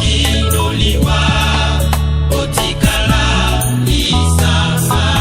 Kinoliwa, otikala isama.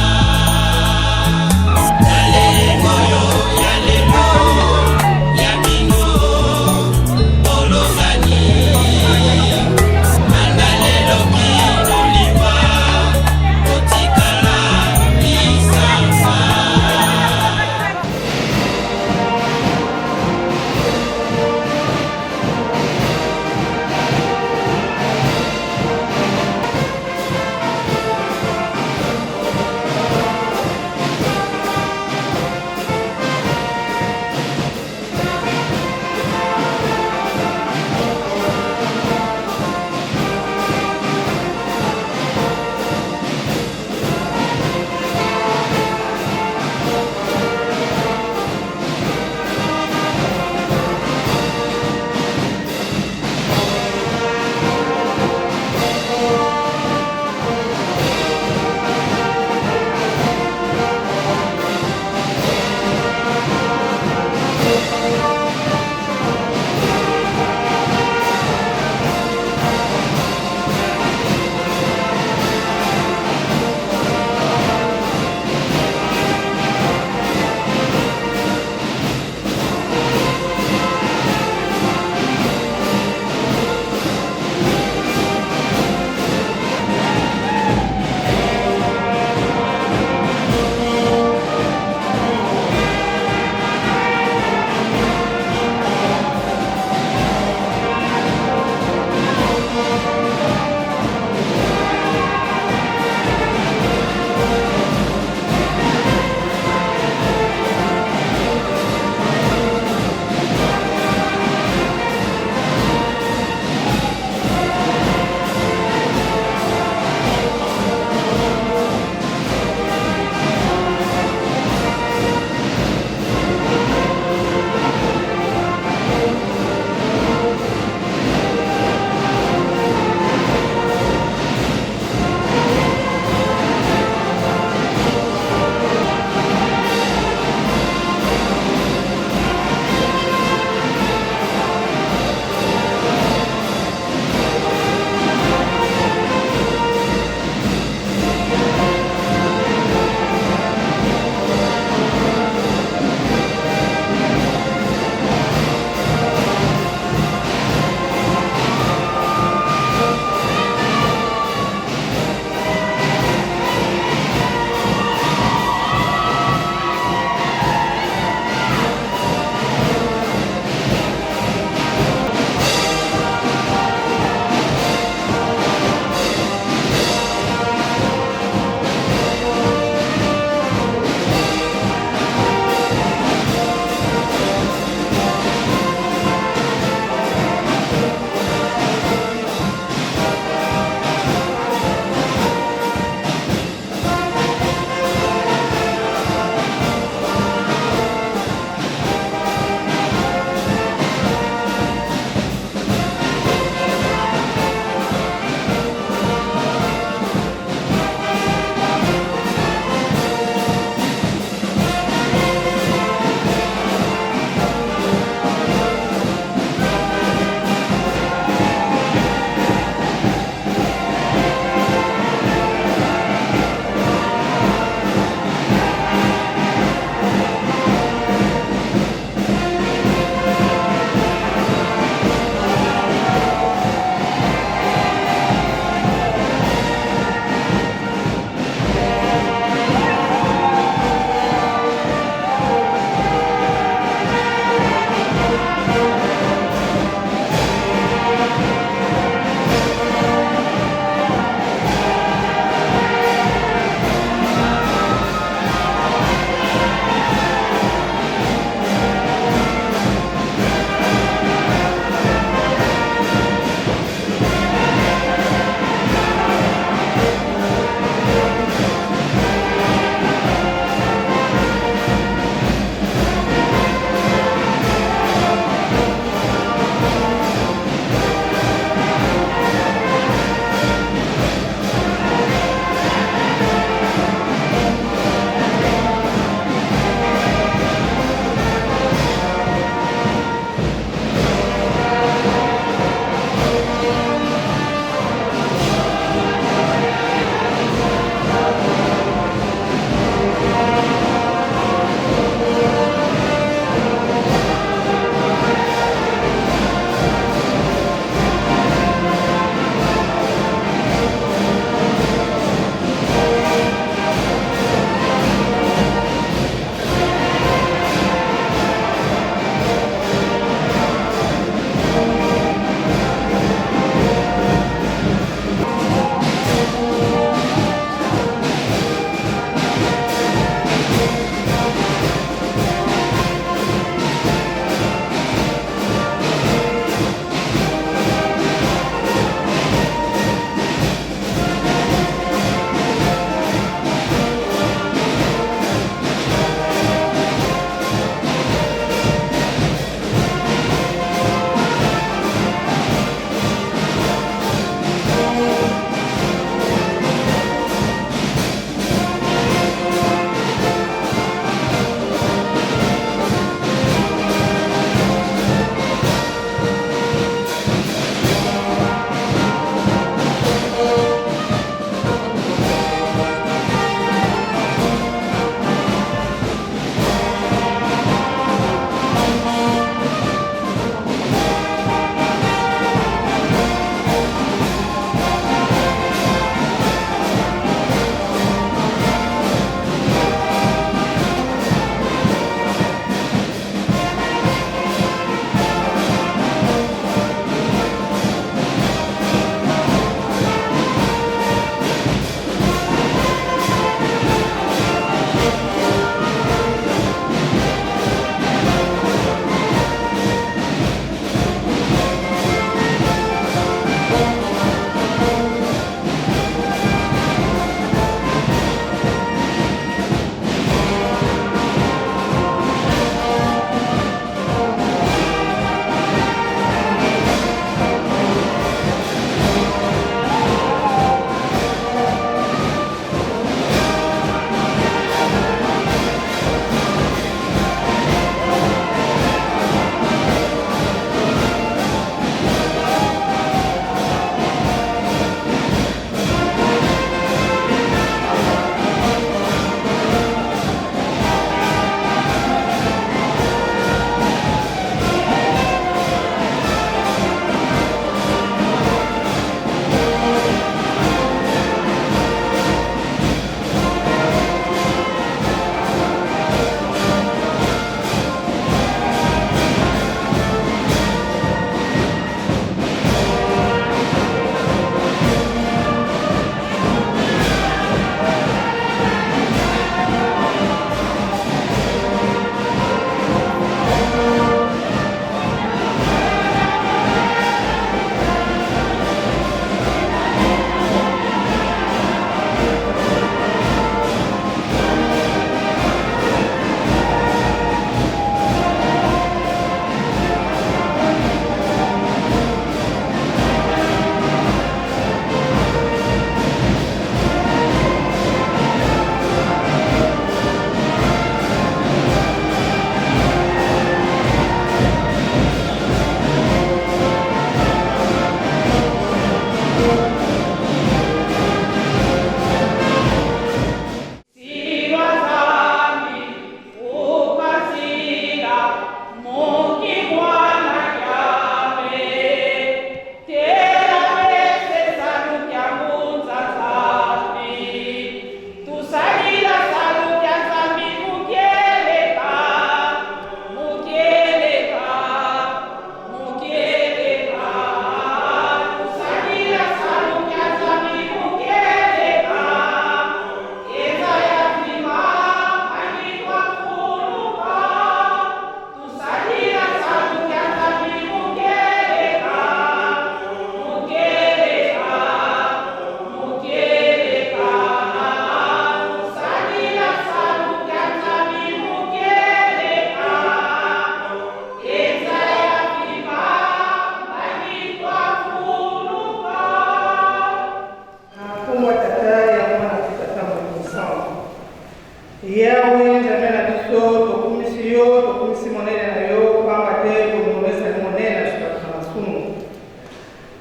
Yawe nzambe na biso tokumisi yo tokumisi monene na yo pamba te bomongo ezali monene na sukaka na masumu.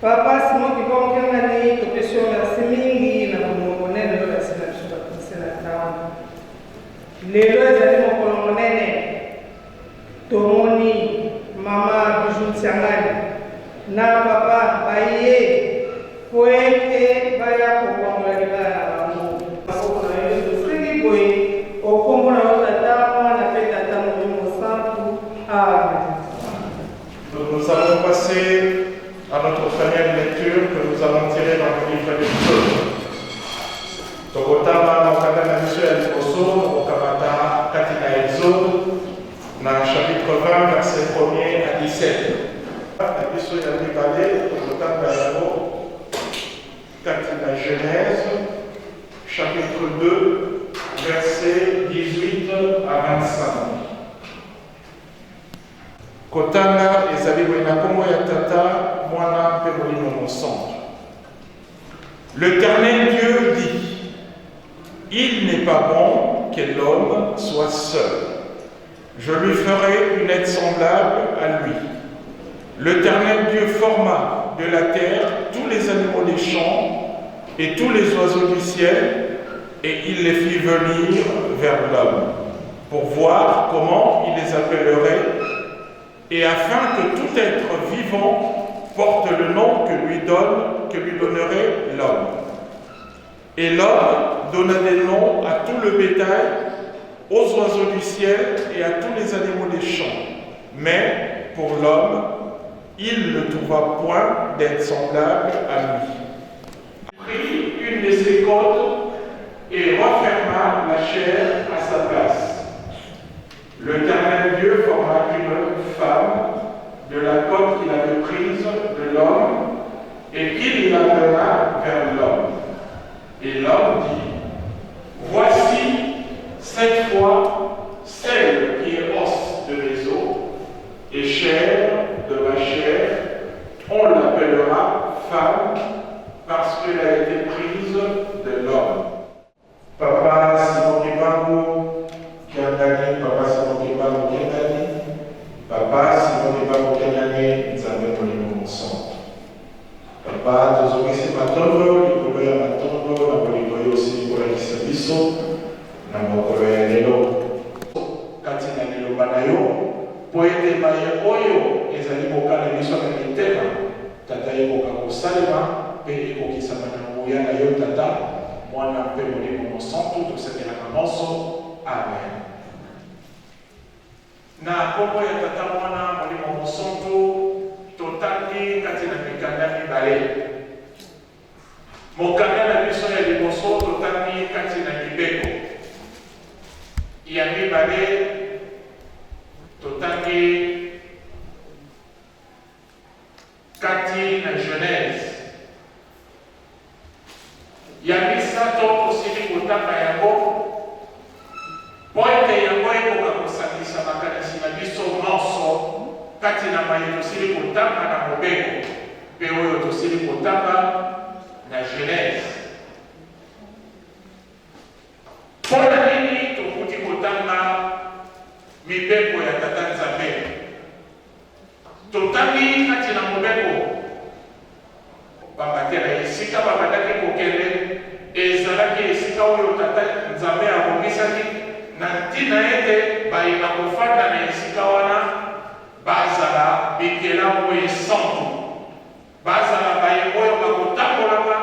Papa simo kibongengani topesi yo merci mingi na bomongo monene oyo kasi na biso batumisi na nzambe. Lelo ezali mokolo monene tomoni mama Bijou Ntiangani na papa baye po ete baya kobongola libala na bango maboko na yo tosengi boye okombo na yo tata mwana mpe tata molimo santu. Amen. Nous allons passer à notre première lecture que nous allons tirer dans le livre de Exode. Tokotama mokanda na biso ya liboso okamata kati na Exode na chapitre 20 verset 1er à 17. Na biso ya mibale tokotanga yango kati na Genèse chapitre 2 verset 18 à 25. Kotanga ezali na kombo ya tata mwana mpe molimo mosantu. L'Éternel Dieu dit: il n'est pas bon que l'homme soit seul. Je lui ferai une aide semblable à lui. L'Éternel Dieu forma de la terre tous les animaux des champs et tous les oiseaux du ciel, et il les fit venir vers l'homme, pour voir comment il les appellerait, et afin que tout être vivant porte le nom que lui donnerait l'homme. Et l'homme donna des noms à tout le bétail, aux oiseaux du ciel et à tous les animaux des champs. Mais pour l'homme, il ne trouva point d'être semblable à lui. Il prit une de ses côtes et referma la chair à sa place. L'Éternel Dieu forma une femme de la côte qu'il avait prise de l'homme et qu'il la donna vers l'homme. Et l'homme dit: voici cette fois celle qui est os de mes os et chair de ma chair. On l'appellera femme parce qu'elle a été prise de l'homme. Papa Simon Kibangu Kiandani, Papa Simon Kibangu Kiandani, Papa Simon Kibangu Kiandani, Nzambe molimo mosantu. Papa tozongisi matondo likolo ya matondo na bolingo yo osi kolakisa biso na mokolo ya lelo kati na liloba na yo po ete maye oyo ezali kokala biso na mitema tata ekoka kosalema mpe ekokisama na nguya na yo tata mwana mpe molimo mosantu tosengelaka nyonso. Amen. Na kombo ya tata mwana molimo mosantu totangi kati na mikanda mibale. Mokanda na biso ya liboso totangi kati na mibeko ya mibale totangi kati na Genèse. Ya misato tosili kotanga yango po ete yango ekoka kosangisa makanisi na biso nyonso kati na maye tosili kotanga na mobeko mpe oyo tosili kotanga na Genèse. Mpona nini tokuti kotanga mibeko ya tata Nzambe? Totangi kati na mobeko bamatela esika babandaki kokende ezalaki esika oyo tata Nzambe abongisaki na ntina ete bayeba kofanda na esika wana bazala bikelamu esantu, bazala baye oyo bakotambolaka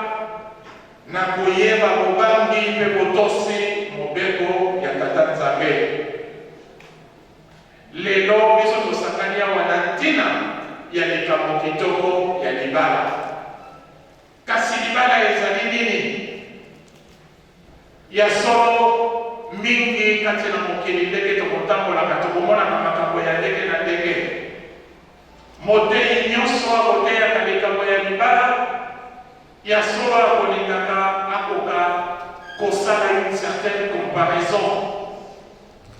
na koyeba bobambi mpe botosi mobeko ya tata Nzambe. Lelo biso tosakani awa na ntina ya likambo kitoko ya libala. Kasi libala ezali nini? Ya solo mingi kati na mokili ndenge tokotambolaka tokomonaka makambo ya ndenge na ndenge. Motei nyonso akoteyaka likambo ya libala ya solo akolingaka akoka kosala une certaine comparaison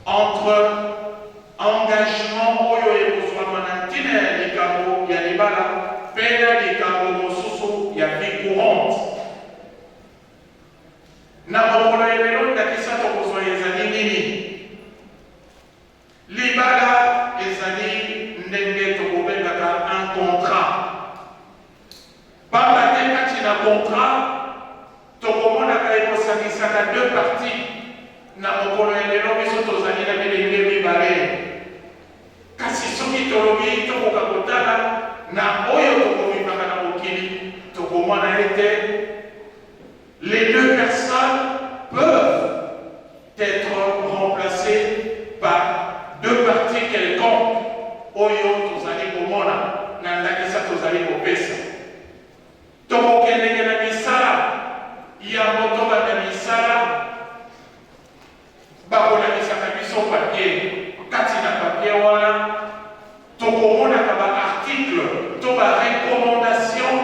entre engagement oyo ekozwama na ntina ya likambo ya libala mpe na likambo mosusu ya vie courante. Na mokolo ya lelo ndakisa tokozwa ezali nini? nini? Libala ezali ndenge tokobengaka un contrat. Pamba te kati na contrat tokomonaka ekosangisaka deux parties. Na mokolo ya lelo biso tozali na bilenge mibale. Kasi soki tolobi tokoka kotala na oyo tokobimaka na mokili tokomona ete les deux personnes peuvent être remplacées par deux parties quelconques. Oyo tozali komona na ndakisa tozali kopesa. Tokokendenge na misala ya moto banda misala bakolakisaka biso papier. Kati na papier wana tokomonaka baarticle to barecommandation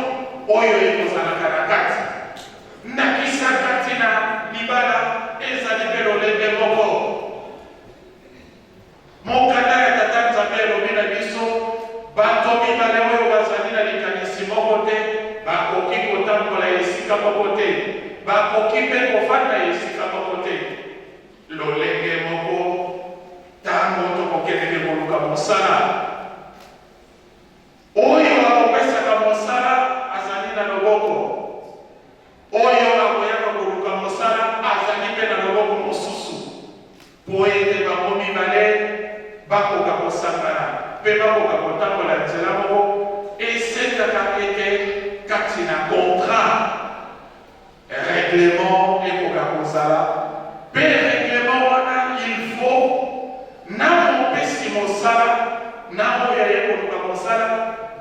oyo ekozalaka na kati. Ndakisa kati na libala ezali mpe lolenge moko. Mokanda ya tata Nzambe elobi na biso bato mibale oyo bazali na likanisi moko te bakoki kotambola esika moko te, bakoki mpe kofanda esika moko te. Lolenge moko tango tokokendeke koluka mosala oyo akopesaka mosala azali na loboko, oyo akoyaka koluka mosala azali mpe na loboko mosusu, po ete bango mibale bakoka kosangana mpe bakoka kotambola nzela moko. Esekaka ete kati na contrat règlement ekoka kozala mpe règlement wana il faut na mopesi mosala na oyo ayekoluka mosala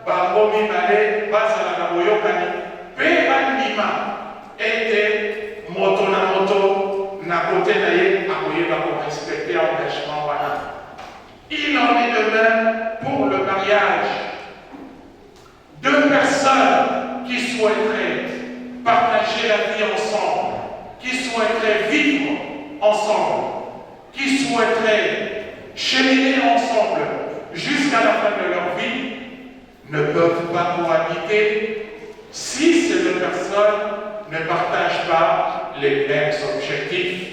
bango mibale bazala na boyokani mpe bandima ete moto na moto na kote na ye akoyeba korespecte engagement wana. Il en est de même pour le mariage. Deux personnes qui souhaiteraient partager la vie ensemble, qui souhaiteraient vivre ensemble, qui souhaiteraient cheminer ensemble jusqu'à la fin de leur vie, ne peuvent pas cohabiter si ces deux personnes ne partagent pas les mêmes objectifs.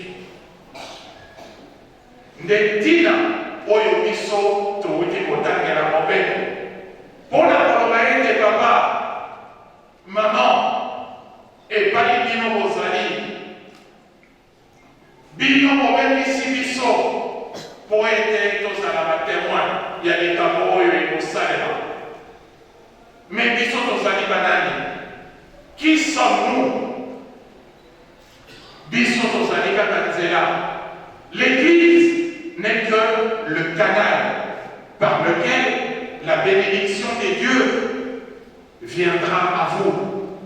Ndetina oyo biso touti kotangela mobeko mpona koloba ete papa maman epai bino bozali bino bobengisi biso po ete tozala batémoin ya likambo oyo ekosalema. Mais biso tozali banani? Qui sommes-nous? Biso tozali kaka nzela. L'Église n'est que le canal par lequel la bénédiction des dieux viendra à vous.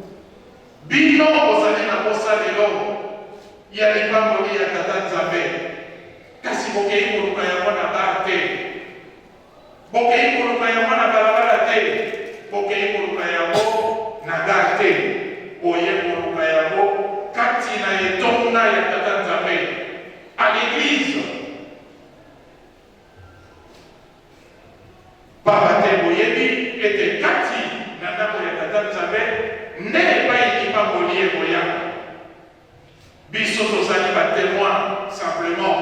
Bino bozali na posa lelo ya lipamboli ya tata Nzambe, kasi bokei koluka yango na bar te, bokei koluka yango na balabala te, bokei koluka yango na gare te, oye koluka yango kati na etonga ya tata Nzambe à l'église. Papa te boyebi ete kati na ndako ya tata Nzambe nde epai lipamboli ekoyaka. Biso tozali batémoin simplement.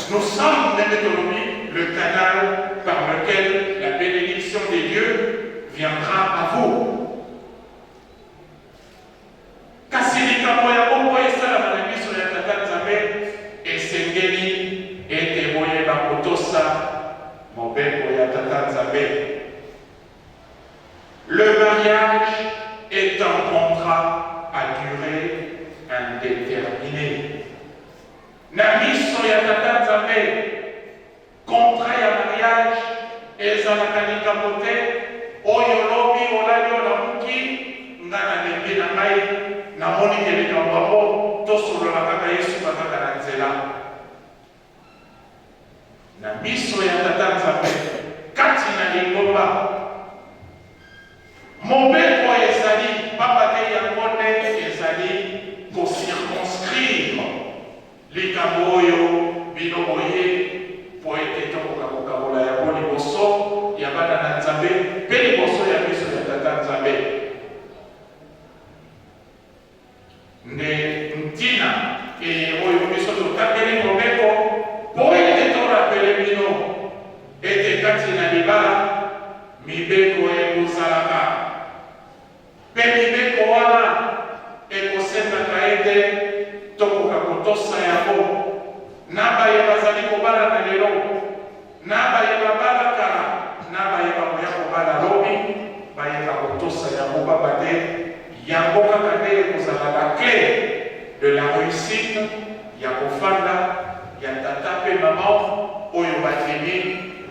Nous sommes le canal par lequel la bénédiction des dieux viendra à vous. Kasi likambo ya bongo esalama na biso ya tata Nzambe esengeli ete boyeba kotosa mobeko ya tata Nzambe. Le mariage est un contrat à durée indéterminée. Na miso ya tata Nzambe, contrat ya mariage ezalaka likambo te oyo lobi olali olamuki nga nalembi na ngai namoni ke likambo yango tosolola kaka Yesu kaka na nzela. Na miso ya tata Nzambe kati na lingomba mobeko ezali pamba te yango nde ezali kocirconscrire likambo oyo bino boye po ete tokoka kokabola yango liboso ya bana na Nzambe mpe liboso ya miso ya tata Nzambe. Nde ntina oyo biso totangeli ete tokoka kotosa yango na baye bazali kobala na lelo na baye babala kala na baye bakoya kobala lobi bayeka kotosa yango papa te yango kaka nde ekozala la clé de la réussite ya kofanda ya tata mpe mama oyo bakimi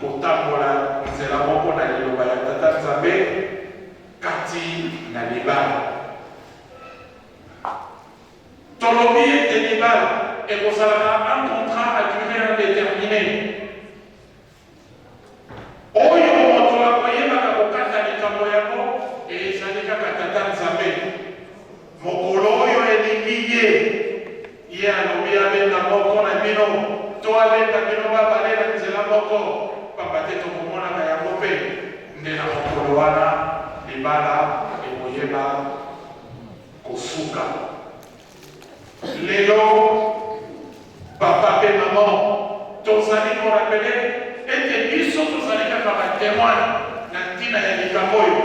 kotambola nzela moko na liloba ya tata Nzambe kati na libala. Tolobi ete libala ekozalaka un contrat à durée indéterminée oyo moto akoyebaka kokata likambo yango ezali kaka tata Nzambe mokolo oyo elingi ye alobi abenga moko na bino to abenga bino babale na nzela moko pamba te tokomonaka yango mpe nde na mokolo wana libala ekoyeba kosuka. Lelo papa mpe mama tozali korapele ete biso tozali kaka batémoin na ntina ya likambo oyo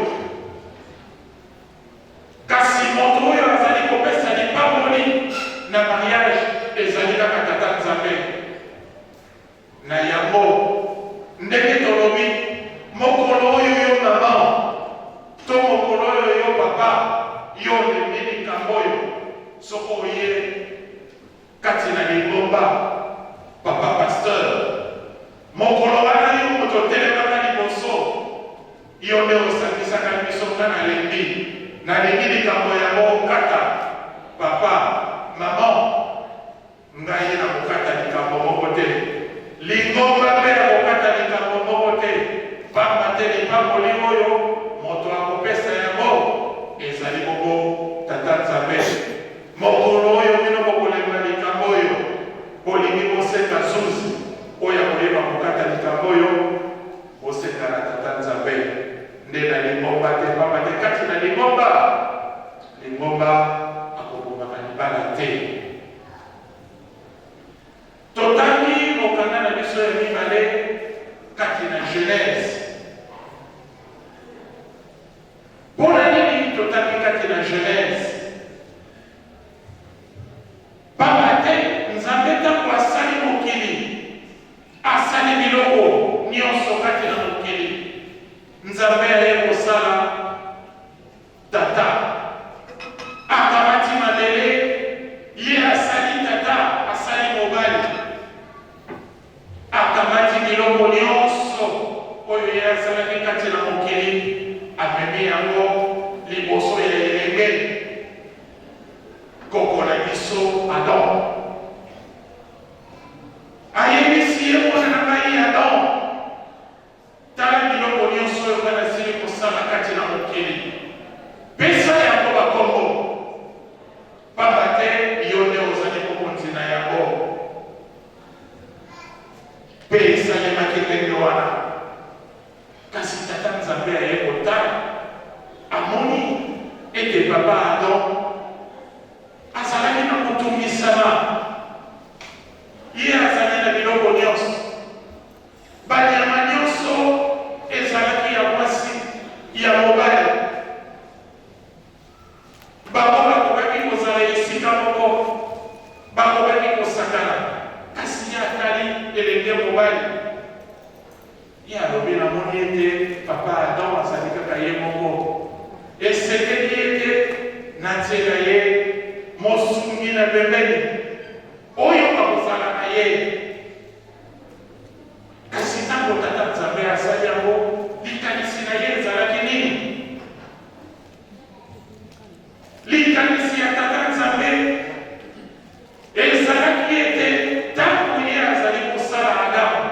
kasi moto oyo azali kopesa lipamboli na mariage ezali kaka tata Nzambe na yango ndenge tolobi mokolo oyo yo mama to mokolo oyo yo papa yo lembi likambo oyo soko oye kati na lingomba papa pasteur mokolo wana yo moto otelemaka liboso yo nde osakisaka biso nga na lembi nalingi likambo yango okata papa mama ngai na kokata likambo moko te lingomba mpe na kokata likambo moko te pamba te lipamboli oyo moto akopesa yango ezali koko tata Nzambe mokolo oyo bino bokolemba likambo oyo bolingi boseka zuzi oyo akoyeba kokata likambo oyo boseka na tata Nzambe nde na lingomba te pamba te kati na lingomba akobomaka libala te. Totangi mokanda na biso ya mibale kati na Genèse mpona nini totangi kati na Genèse pamba te Nzambe ntango asali mokili asali biloko nyonso kati na mokili Nzambe aye kosala tata akamati mabele ye asali tata asali mobali akamati biloko nyonso oyo ye asalaki kati na mokili amemi yango liboso ya elenge koko na biso Adam ayebisi ye mwana na ngai Adam tala biloko nyonso oyo nga nasili kosala kati na mokili pesa yango bakombo pamba te yo nde ozali mokonzi na yango mpe esalemaki ndenge wana kasi tata Nzambe aye kotala amoni ete papa Adam azalaki na kotungisama ye azali na biloko nyonso banyama nyonso ezalaki ya mwasi ya mobali bango bakokaki kozala esika moko bakokaki kosakana kasi ye atali elenge mobali ye alobi namoni ete papa Adam azali kaka ye moko esekeli ete natiela ye mosungi na pembeni oyo bakozala na ye kasi ntango tata Nzambe asali yango likanisi na ye ezalaki nini likanisi ya tata Nzambe ezalaki ete ntango ye azali kosala Adamu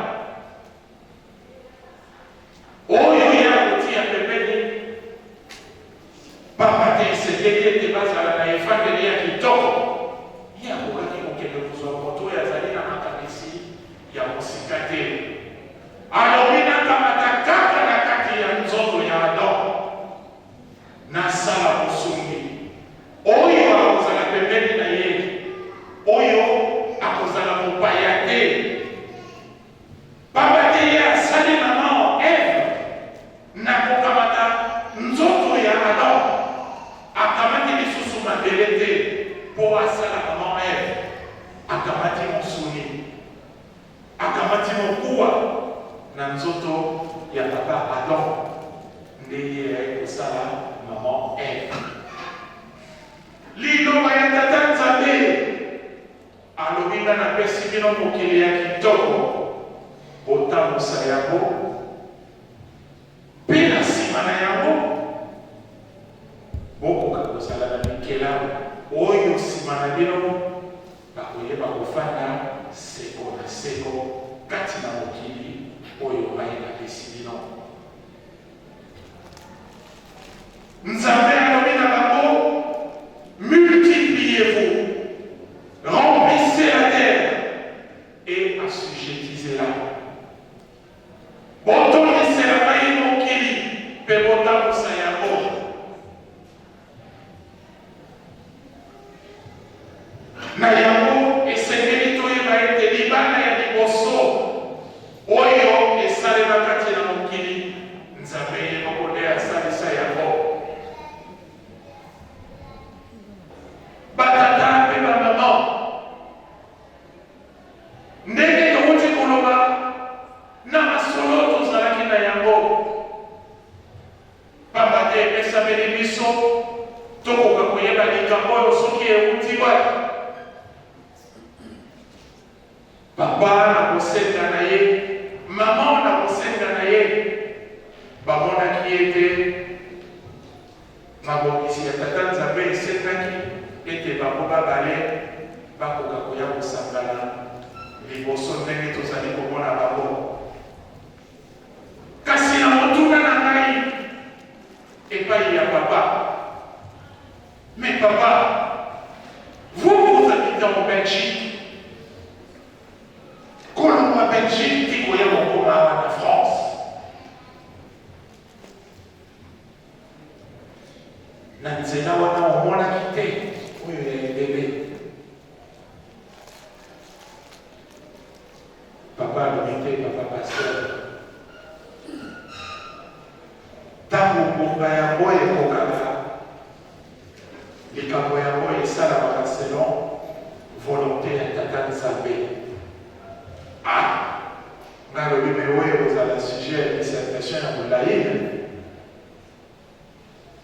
oyo ye akotia pembeni pamba te esekeli ete bazala na efandeli ya kitoko ye akokaki kokende kozwa moto oyo azali na makanisi asala maman Ève akamati mosuni akamati mokuwa na nzoto ya papa Adam ndeye kosala maman Ève. Liloba ya tata Nzambe alobi nga napesi bino mokili ya kitoko botambusa yango mpe na nsima na yango bokoka kozala na bikelamu oyo nsima na bino bakoyeba kofanda seko na seko kati na mokili oyo ngai napesi bino. Nzambe alobi na bango multipliez-vous, remplissez la terre et assujettissez-la. Botonisela ngai mokili mpe botambusa yango. Na yango esengeli toyeba ete libala ya liboso oyo esalema kati na mokili Nzambe ye moko nde asalisa yango. Batata mpe bamama ndenge touti koloba na masolo tozalaki na yango pamba te epesameli biso tokoka koyeba likambo oyo soki euti wapi. Papa na kosenga na ye, mama na kosenga na ye, bamonaki ete mabongisi ya tata Nzambe esengaki ete bango babale bakoka koya kosangana liboso ndenge tozali komona bango. Kasi na motuna na ngai epai ya papa, mais papa, vous habitez en Belgique. Kolongo ya Belgique ti koya mokoma na France. Na nzela wana omonaki te oyo ya ebebe. Papa alobi te, papa pasteur. Ntango ngonga yango ekokaka likambo yango esalamaka selon volonté ya tata Nzambe. Nga lobi me oyo kozala sujet ya dissertation ya molai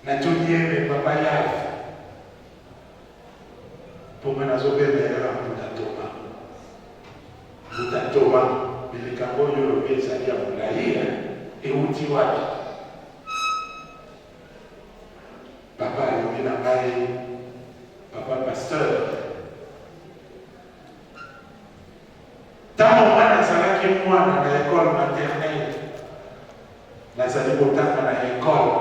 natuni ye me papa Yave mponga nazobemela Mbuta Toma bilikambo oyo lobi ezali ya molai euti wapi. Papa alobi na ngai, papa pasteur, ntango mwana azalaki mwana na ekole maternelle nazali kotanga na ekole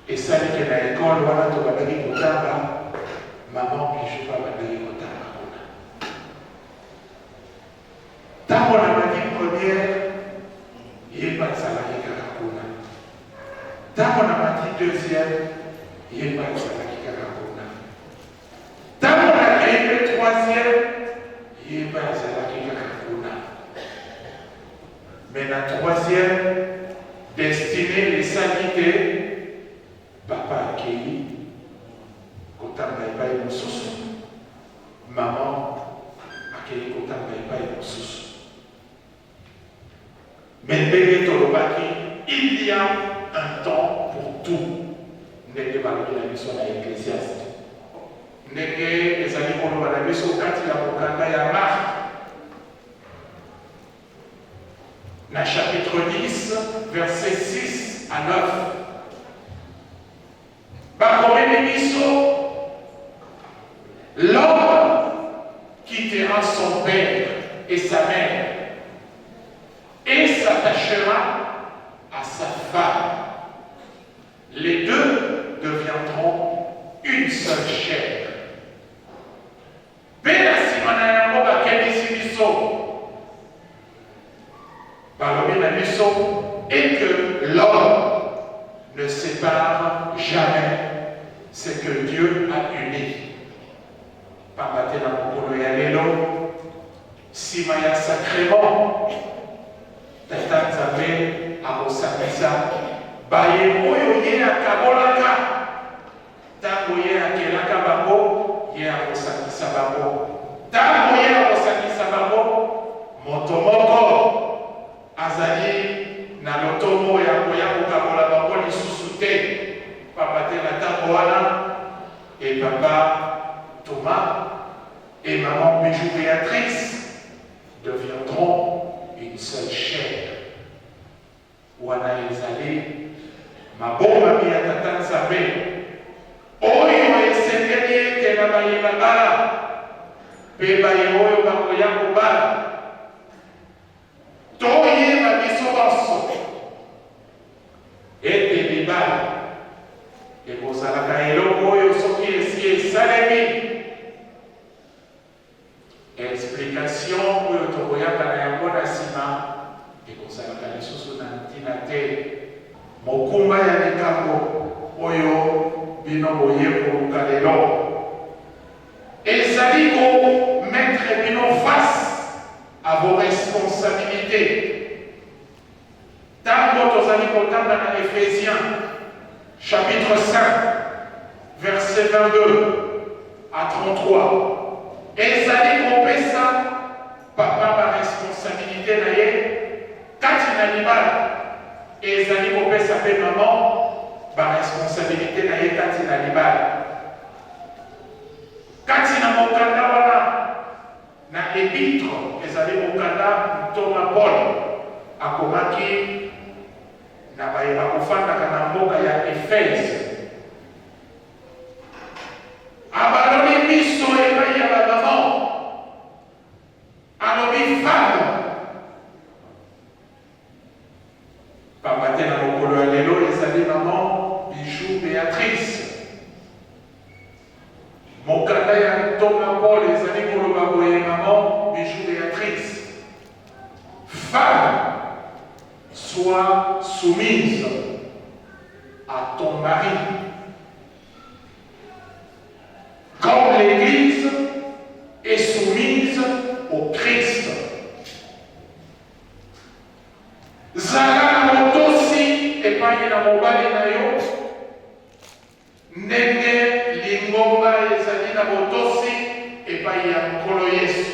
esalike na ekole wana tobandaki kotanga maman Bijou babandaki kotanga kuna. Ntango na mati première ye bazalaki kaka kuna. Ntango na mati deuxième ye bazalaki kaka kuna. Ntango na kei troisième, il n'est pas à mais la troisième, destinée les sanités, papa accueilli, quand on n'a pas une sous, maman accueilli quand on n'a pas une sous. Mais il y a un temps pour tout. N'est-ce pas la mission à l'Ecclésiaste? Ndenge ezali koloba na biso kati ya mokanda ya Marc na chapitre 10 verset 6 à 9 bakomeli biso l'homme quittera son père et sa mère et s'attachera à sa femme, les deux deviendront une seule chair. Et que l'homme ne sépare jamais ce que Dieu a uni. Pambate na mokolo ya lelo, sima ya sacrement, tata Nzambe akosambisa baye oyo ye akabolaka ntango Et papa Thomas et maman Bijou Béatrice deviendront une seule chair. Wana ezali maboma ya tata nzambe oyo esengeli ete na bayeba bala mpe baye oyo bakoya kobala toyeba biso banso ete libala ekozalaka eloko oyo soki esi esalemi explication oyo tokoyaka na yango na nsima ekozalaka lisusu na ntina te mokumba ya likambo oyo bino boye koluka lelo ezali komettre bino face à vos responsabilités. Tango tozali kotanga na Éphésiens chapitre 5 verset 22 à 33 ezali kopesa papa ba responsabilité na ye kati na libala ezali kopesa mpe maman ba responsabilité na ye kati na libala kati na mokanda wana na epitre ezali mokanda ntoma Paul akomaki na bayeba kofandaka na mboka ya Efese abaloni biso epai ya bamama alobi femme papa te na mokolo ya lelo ezali maman Bijou Béatrice mokanda ya ntoma Paul ezali koloba boye maman Bijou Béatrice femme sois soumise à ton mari comme l'Église est soumise au Christ. Zala motosi epai na mobali na yo ndenge lingomba ezali na motosi epai ya nkolo Yesu.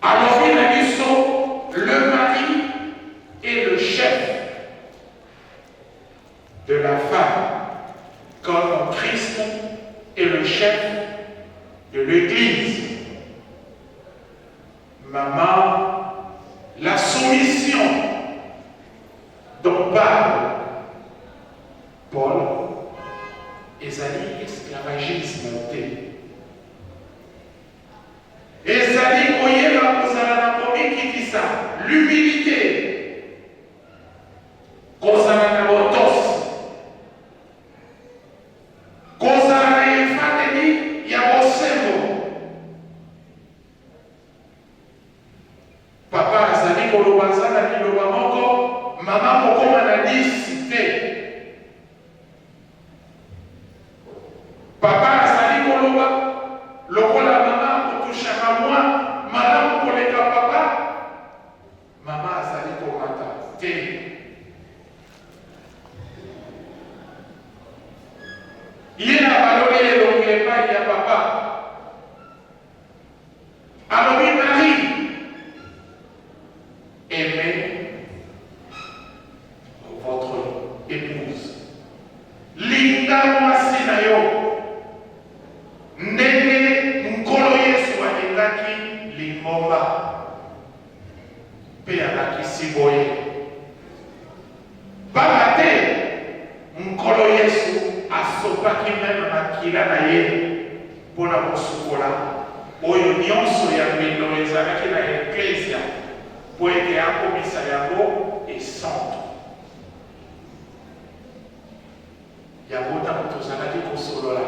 Alors le mari est le chef de la femme, comme Christ est le chef de l'Église. Maman, la soumission dont parle Paul, ezali esclavagisme te. Ezali koyeba kozala na komikitisa l'humilité kozala na botosi kozala na efateli ya bosembo. Papa azali koloba aza na liloba moko mama kokoma na disi te. Papa azali koloba lokola mama kotushaka mwa malamu koleka papa mama azali komata te. Ye na baloli elongi epai ya papa alobi Marie aimez votre épouse linga mwasi na yo ndenge nkolo Yesu alingaki lingomba mpe alakisi boye banga te nkolo Yesu asopaki meme makila na ye mpona kosukola oyo nyonso ya mbindo ezalaki na eklesia mpo ete akomisa yango esante. Yango ntango tozalaki kosolola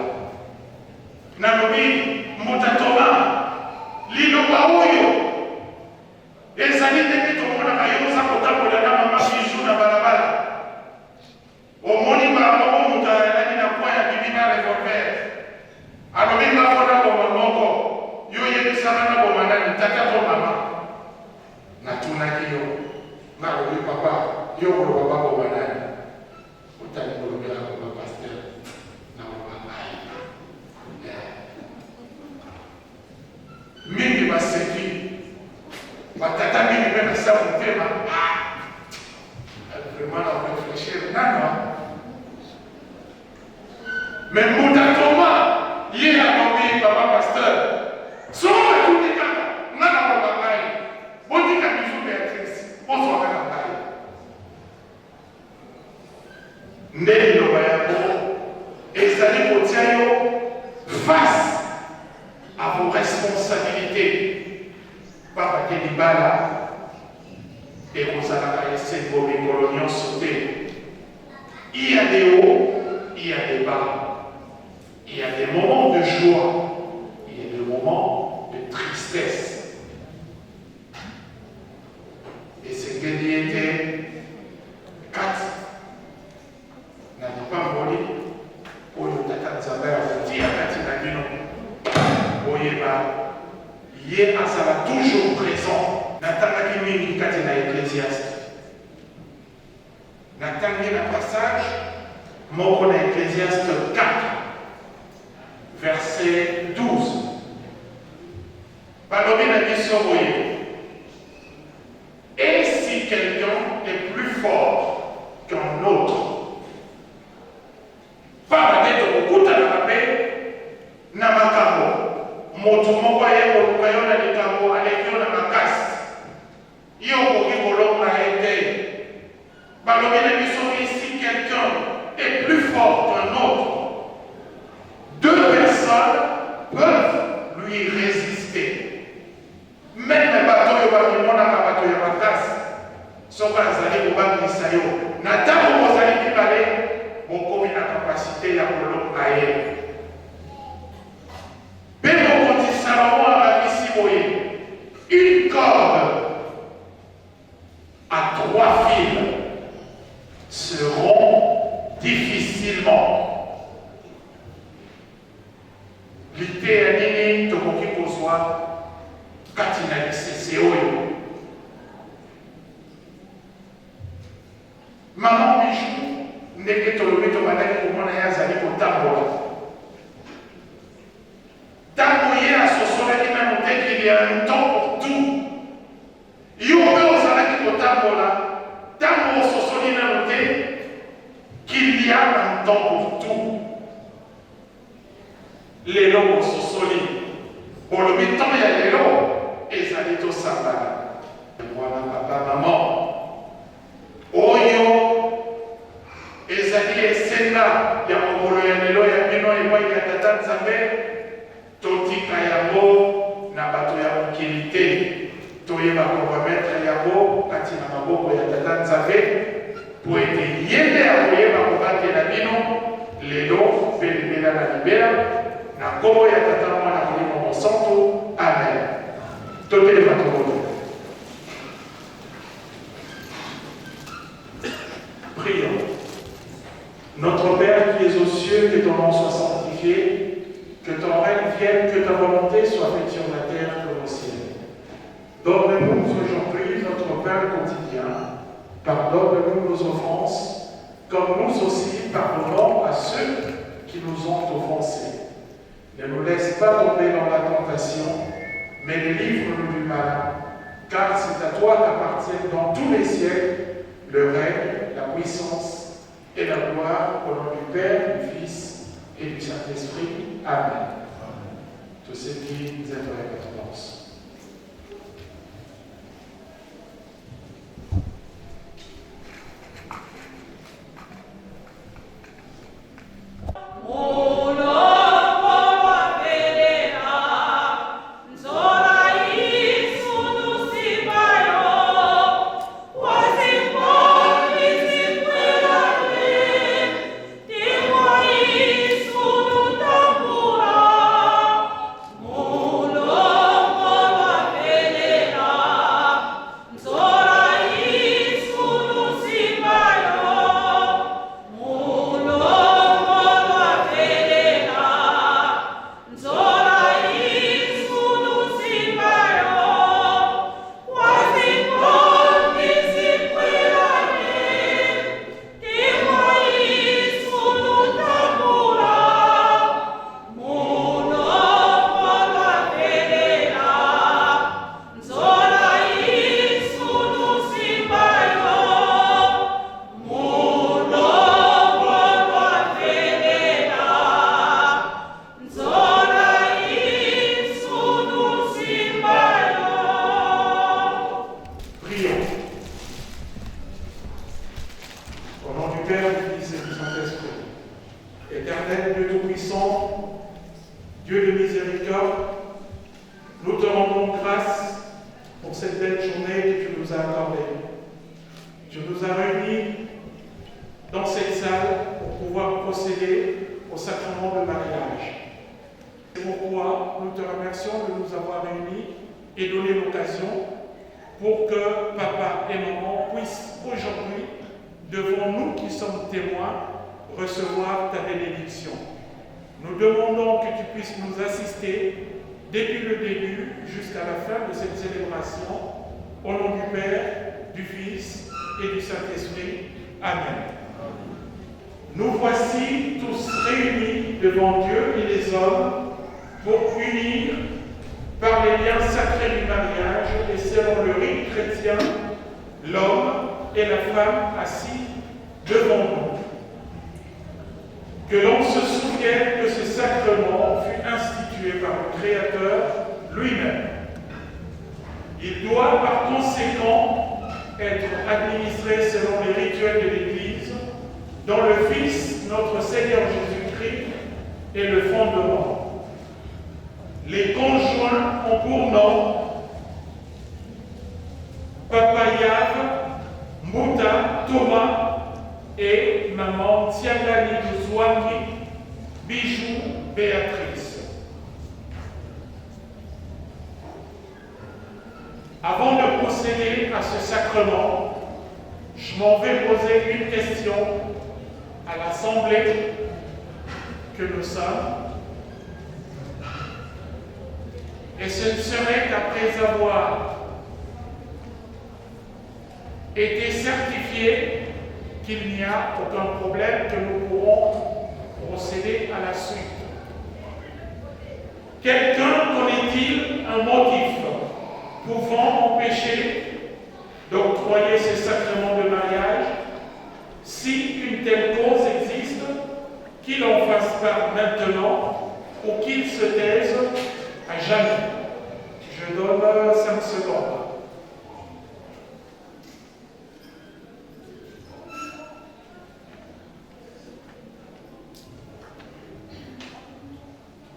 nalobi motatoma liloba oyo ezali ndenge tomonaka yo oza kotambola na mama Bijou na balabala omoni mbala moko moto alali na kwa ya bibi na revolver alobi ngafona boma moko yo yebisana na boma nani tata to mama natunaki yo nalobi papa yo koloba baboma nani otali kolobela boma paster na boma ai mingi baseki batata mingi mpe nasa motema vraiment à réfléchir. Non. Mais Moudatoma, il y a un papa pasteur. So, tout est là. On a la bataille. On dit qu'à bisou Béatrice. On s'en va la bataille. Né le Bayabo, et ça face à vos responsabilités. Papa Kelibala et Rosalaka essaient de vos coloniaux sauter. Il y a des hauts, il y a des bas. Il y a des moments de joie, il y a des moments de tristesse. Et ce qu'il était 4 n'a pas volé pour le tata Nzambe à dire à Katina Bino. Oyeba, Yé Asala toujours présent. Natana Kimi Katina Ecclésiaste. Natana le passage, Moko Ecclésiaste 4. Verset 12. Palomina dit et si quelqu'un est plus fort qu'un autre, pas la tête au coup de la paix, Namakamo, Motumokaye, Mokayo, Nalikamo, Alekio, Namakas, Yoko, Kolom, Naete. Palomina dit si quelqu'un est plus fort qu'un autre, 2 personnes peuvent lui résister. Même les bateaux de Babylone, les bateaux de Batas, sont pas allés au bas de l'Israël. Nathan, vous allez parler, vous avez la capacité à vous aïe. Mais vous dites Salomon à la ici, une corde à 3 fils seront difficilement. L'idée est née de ce qu'on soit Katina c'est maman Bijou n'est que tombé au malade pour mon ayazali au tambour. Tamboyer à ce soleil qui m'a montré qu'il y a un temps pour tout. Il y a un salaki au tambour là. Tambour au soleil m'a montré qu'il y a un temps pour tout. Les lots sont solides. Pour le temps, il y a les lots. Et ça dit au sabbat. Voilà, papa, maman. Oyo. Et ça dit, et c'est là. Il y a un molo, il y a les lots, il y a Bino, et moi, il y a Tata Nzambe. Toti Kayabo, Nabato Yabukilité. Toye Bakobametre Yabo, Katina Maboko, il y a Tata Nzambe. Pour être yéné à Oye Bakobate la Bino, les lots, Félibéla la Libéla. Na komo ya tata mwana mulimo mosanto. Amen. Totele matoro. Prions. Notre Père qui es aux cieux, que ton nom soit sanctifié, que ton règne vienne, que ta volonté soit faite sur la terre comme au ciel. Donne-nous aujourd'hui notre pain quotidien. Pardonne-nous nos offenses, comme nous aussi pardonnons à ceux qui nous ont offensés. Ne nous laisse pas tomber dans la tentation, mais délivre-nous du mal, car c'est à toi qu'appartiennent dans tous les siècles le règne, la puissance et la gloire au nom du Père, du Fils et du Saint-Esprit. Amen. Tous ceux qui nous aident à la réponse. Oh Père, du Fils et du Saint-Esprit. Éternel Dieu Tout-Puissant, Dieu de miséricorde, nous te rendons grâce pour cette belle journée que tu nous as accordée. Tu nous as réunis dans cette salle pour pouvoir procéder au sacrement de mariage. C'est pourquoi nous te remercions de nous avoir réunis et donné l'occasion pour que papa et maman puissent aujourd'hui, devant nous qui sommes témoins, recevoir ta bénédiction. Nous demandons que tu puisses nous assister depuis le début jusqu'à la fin de cette célébration, au nom du Père, du Fils et du Saint-Esprit. Amen. Nous voici tous réunis devant Dieu et les hommes pour unir par les liens sacrés du mariage et selon le rite chrétien, l'homme et la femme assis devant nous. Que l'on se souvienne que ce sacrement fut institué par le Créateur lui-même. Il doit par conséquent être administré selon les rituels de l'Église, dont le Fils, notre Seigneur Jésus-Christ, est le fondement. Les conjoints ont pour nom Papa Yav, Mouta, Thomas et Maman Tiangani Zouangi, Bijou, Béatrice. Avant de procéder à ce sacrement, je m'en vais poser une question à l'Assemblée que nous sommes. Et ce ne serait qu'après avoir été certifié qu'il n'y a aucun problème que nous pourrons procéder à la suite. Quelqu'un connaît-il un motif pouvant empêcher d'octroyer ce sacrement de mariage? Si une telle cause existe, qu'il en fasse part maintenant ou qu'il se taise à jamais. Je donne 5 secondes.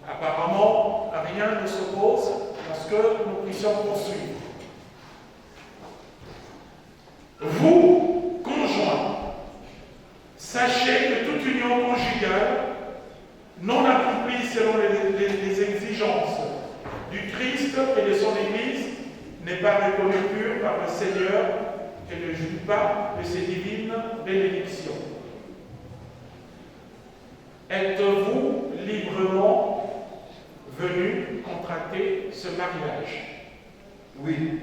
Apparemment, rien ne s'oppose à ce que nous puissions poursuivre. Vous, conjoints, sachez que toute union conjugale non accomplie selon les exigences du Christ et de son Église n'est pas reconnue pure par le Seigneur et ne jouit pas de ses divines bénédictions. Êtes-vous librement venus contracter ce mariage? Oui.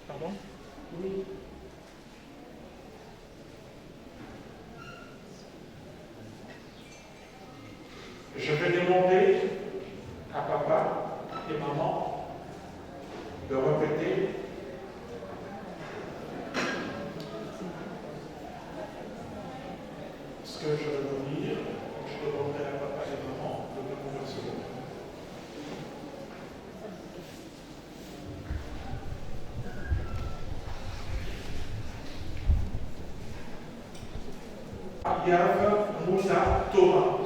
Pardon? Oui. Je vais demander à papa et maman de répéter ce que je vais vous dire. Je demanderai à papa et maman de me recevoir. Yav, Moussa, Thomas.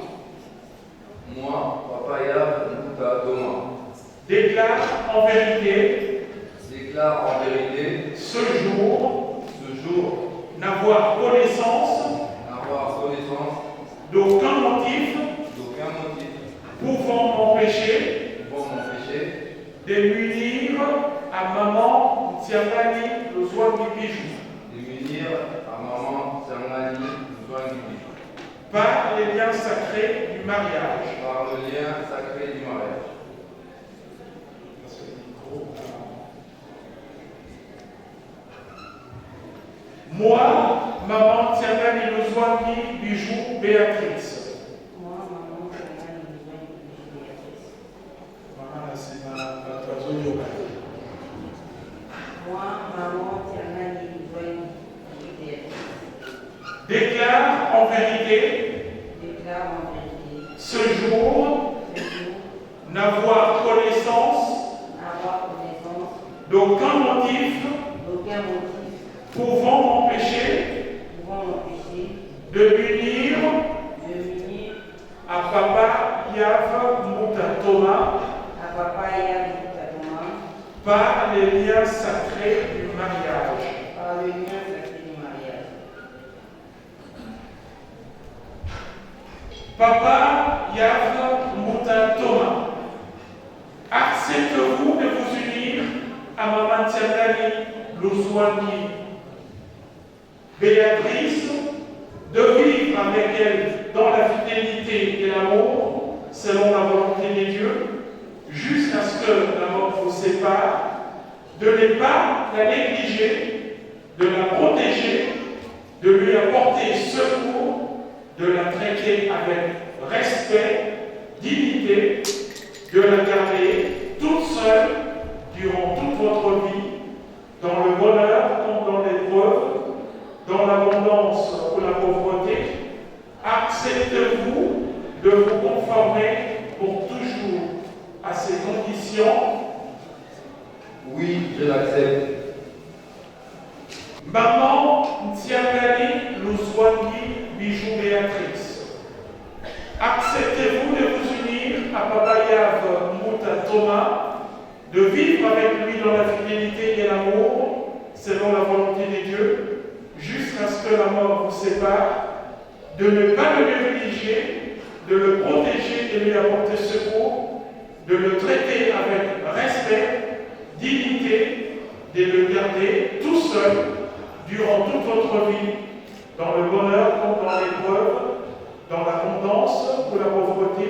Moi, Papa Yav, Mouta, Thomas. Déclare en vérité Ce jour, n'avoir connaissance d'aucun motif pouvant m'empêcher de m'unir à maman Tiangani Zouangi Bijou par les liens sacrés du mariage. Moi, maman Tiangani Zouangi Bijou Béatrice. Moi, maman, Tiangani Béatrice. Maman, c'est ma zone yoga. Moi, maman, Tiangani Béatrice. Déclare en vérité ce jour n'avoir connaissance d'aucun motif pouvant m'empêcher de m'unir à Papa Yav Mouta Thomas par les liens sacrés du mariage. Papa Yav Mouta Thomas, acceptez-vous de vous unir à Maman Tiandani Louzouani Béatrice, de vivre avec elle dans la fidélité et l'amour, selon la volonté des dieux, jusqu'à ce que la mort vous sépare, de ne pas la négliger, de la protéger, de lui apporter secours, de la traiter avec respect, dignité, de la garder toute seule durant toute votre vie, dans le bonheur comme dans l'épreuve, dans l'abondance ou la pauvreté. Acceptez-vous de vous conformer pour toujours à ces conditions? Oui, je l'accepte. Maman Ntiangani Louzouani Bijou Béatrice, acceptez-vous de vous unir à Papa Yav Mouta Thomas, de vivre avec lui dans la fidélité et l'amour, selon la volonté des dieux, jusqu'à ce que la mort vous sépare, de ne pas le négliger, de le protéger et lui apporter secours, de le traiter avec respect, dignité, de le garder tout seul durant toute votre vie, dans le bonheur comme dans l'épreuve, dans l'abondance ou la pauvreté.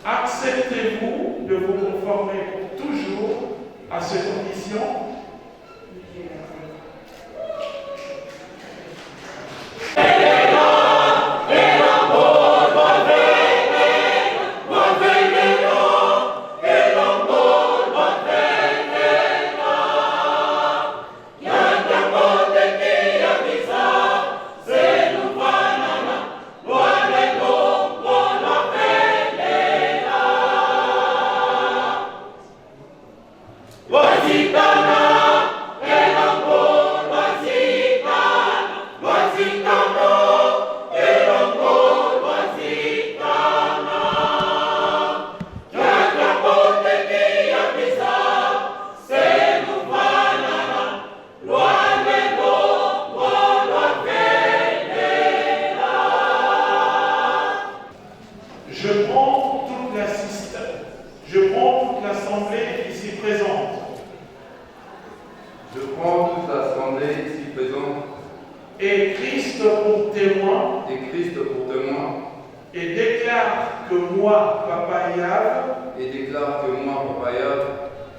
Acceptez-vous de vous conformer pour toujours à ces conditions? Je prends toute l'assemblée ici présente. Je prends toute l'assemblée ici présente. Et Christ pour témoin. Et Christ pour témoin. Et déclare que moi, Papa Yav. Et déclare que moi, Papa Yav.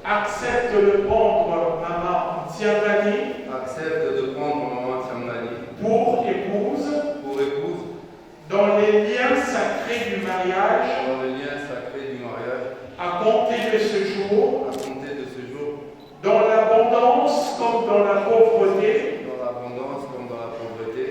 Accepte de prendre Maman Tiandani. Accepte de prendre Maman Tiandani. Pour épouse. Pour épouse. Dans les liens sacrés du mariage. Dans les liens sacrés du mariage. À compter de ce jour. À compter de ce jour. Dans l'abondance comme dans la pauvreté. Dans l'abondance comme dans la pauvreté.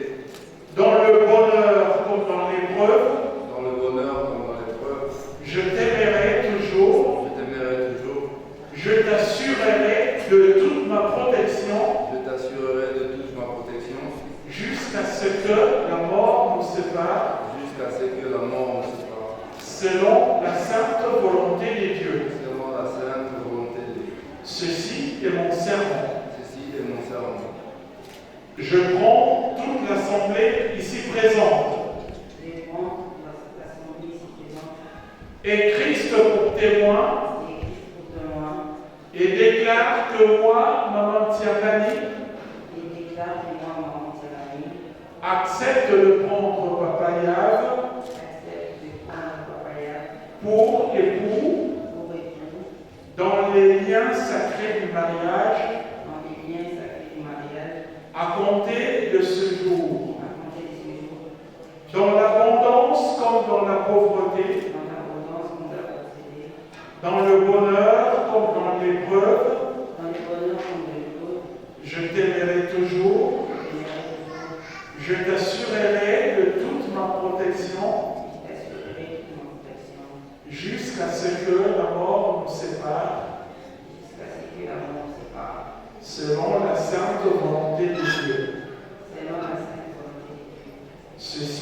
Dans le bonheur comme dans l'épreuve. Dans le bonheur comme dans l'épreuve. Je t'aimerai toujours. Je t'aimerai toujours. Je t'assurerai de toute ma protection. Je t'assurerai de toute ma protection. Jusqu'à ce que la mort nous sépare. Jusqu'à ce que la mort nous sépare. Selon la sainte volonté des dieux. Selon la sainte volonté de Dieu. Ceci est mon serment. Ceci est mon serment. Je prends toute l'assemblée ici présente. Et Christ pour témoin. Et déclare que moi, Maman Tiandani, accepte de prendre Papa Yav pour époux dans les liens sacrés du mariage à compter de ce jour. Dans l'abondance comme dans la pauvreté, dans le bonheur comme dans l'épreuve, je t'aimerai toujours, je t'assurerai de toute ma protection, jusqu'à ce que la mort nous sépare, selon la sainte volonté de Dieu. Ceci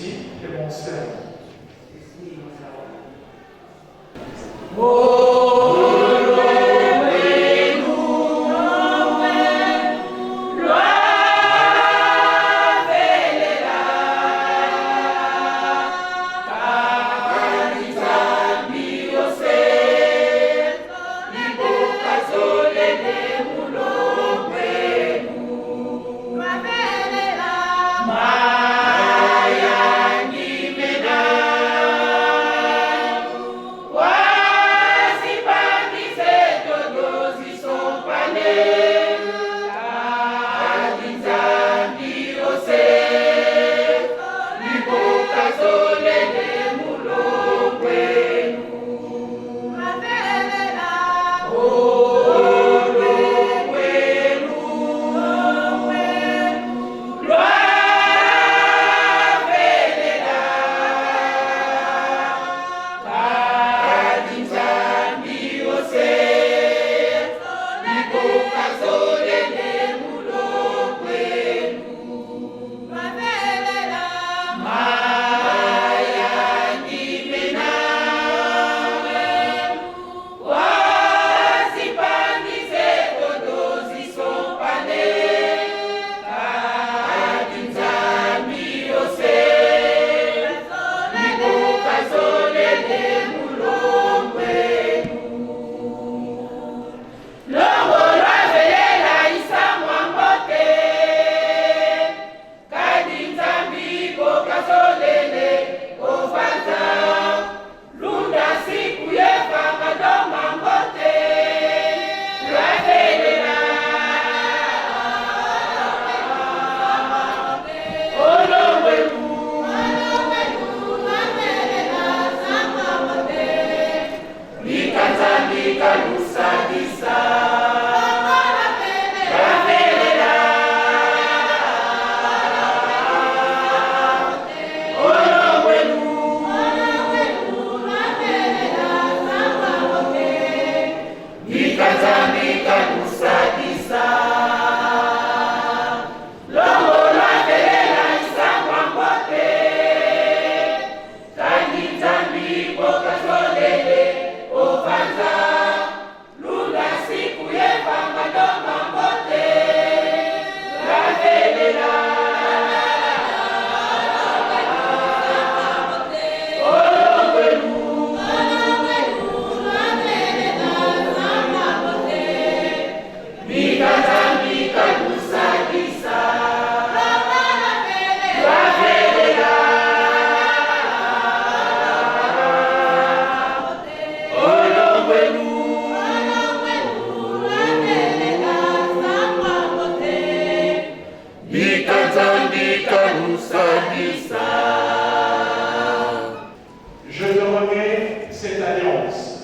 Je te remets cette alliance,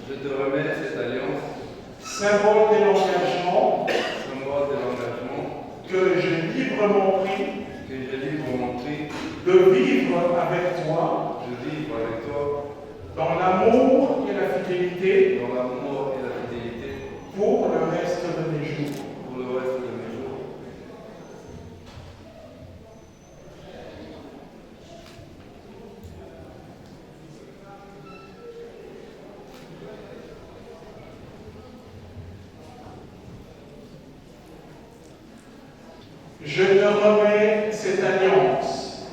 Je te remets cette alliance, symbole de l'engagement symbole de l'engagement que j'ai librement pris que j'ai librement pris de vivre avec toi de vivre avec toi dans l'amour et la fidélité dans l'amour et la fidélité pour le reste de mes jours. pour le reste de mes jours. Je te remets cette alliance,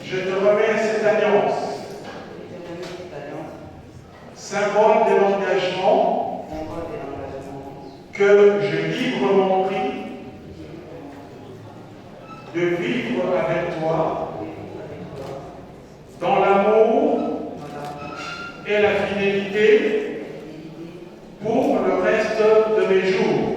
je te remets cette alliance, symbole de l'engagement que j'ai librement pris de vivre avec toi dans l'amour et la fidélité pour le reste de mes jours.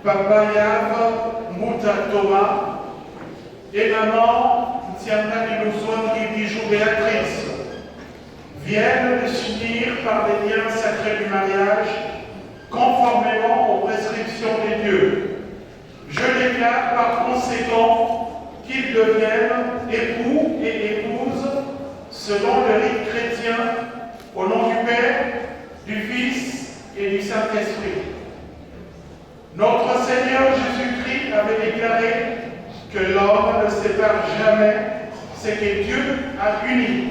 Papa Yav, Mouta Thomas, et maman Tiana Miloswami Bijou Béatrice viennent de s'unir par des liens sacrés du mariage, conformément aux prescriptions Dieu. Je déclare par conséquent qu'ils deviennent époux et épouses selon le rite chrétien, au nom du Père, du Fils et du Saint-Esprit. Notre Seigneur Jésus-Christ avait déclaré que l'homme ne sépare jamais ce que Dieu a uni.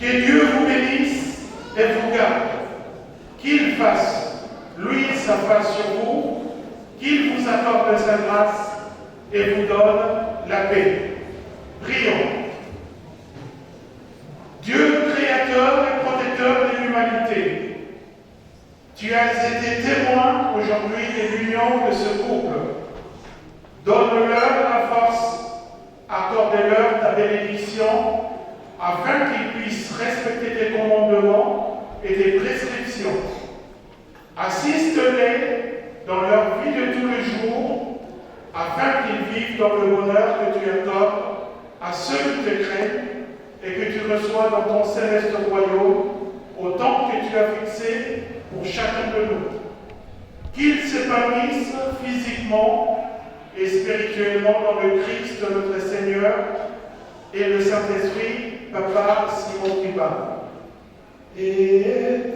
Que Dieu vous bénisse et vous garde. Qu'il fasse, lui, sa face sur vous, qu'il vous accorde sa grâce et vous donne la paix. Prions. Dieu créateur et protecteur de l'humanité, tu as été témoin aujourd'hui de l'union de ce couple. Donne-leur la force, accorde-leur ta bénédiction, afin qu'ils puissent respecter tes commandements et tes prescriptions. Assiste-les dans leur vie de tous les jours, afin qu'ils vivent dans le bonheur que tu accordes à ceux qui te craignent et que tu reçois dans ton céleste royaume au temps que tu as fixé pour chacun de nous. Qu'ils s'épanouissent physiquement et spirituellement dans le Christ notre Seigneur et le Saint-Esprit, Papa Simon Kiba. Et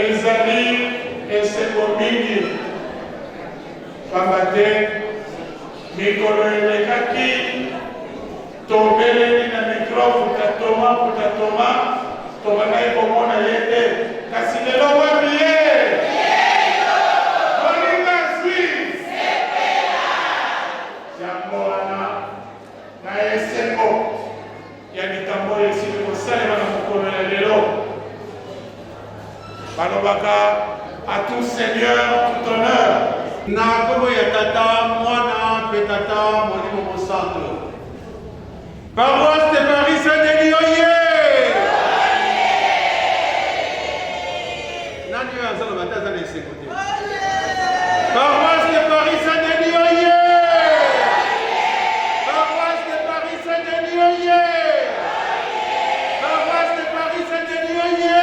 ezali esengo mingi pamba te mikolo elekaki tobeleli na mikro futatoma tobandaki komona ye te kasi lelo wapi ye moninga zwi yango wana na esengo ya likambo oyo esili kosalema na mokolo ya lelo balobaka à tout Seigneur, tout honneur. Na kombo ya tata mwana pe tata molimo mosantu. Paroisse de Paris Saint-Denis oye! Nani yo azalo bataza na esengo te? Paroisse de Paris Saint-Denis oye! Paroisse de Paris Saint-Denis oye! Paroisse de Paris Saint-Denis oye!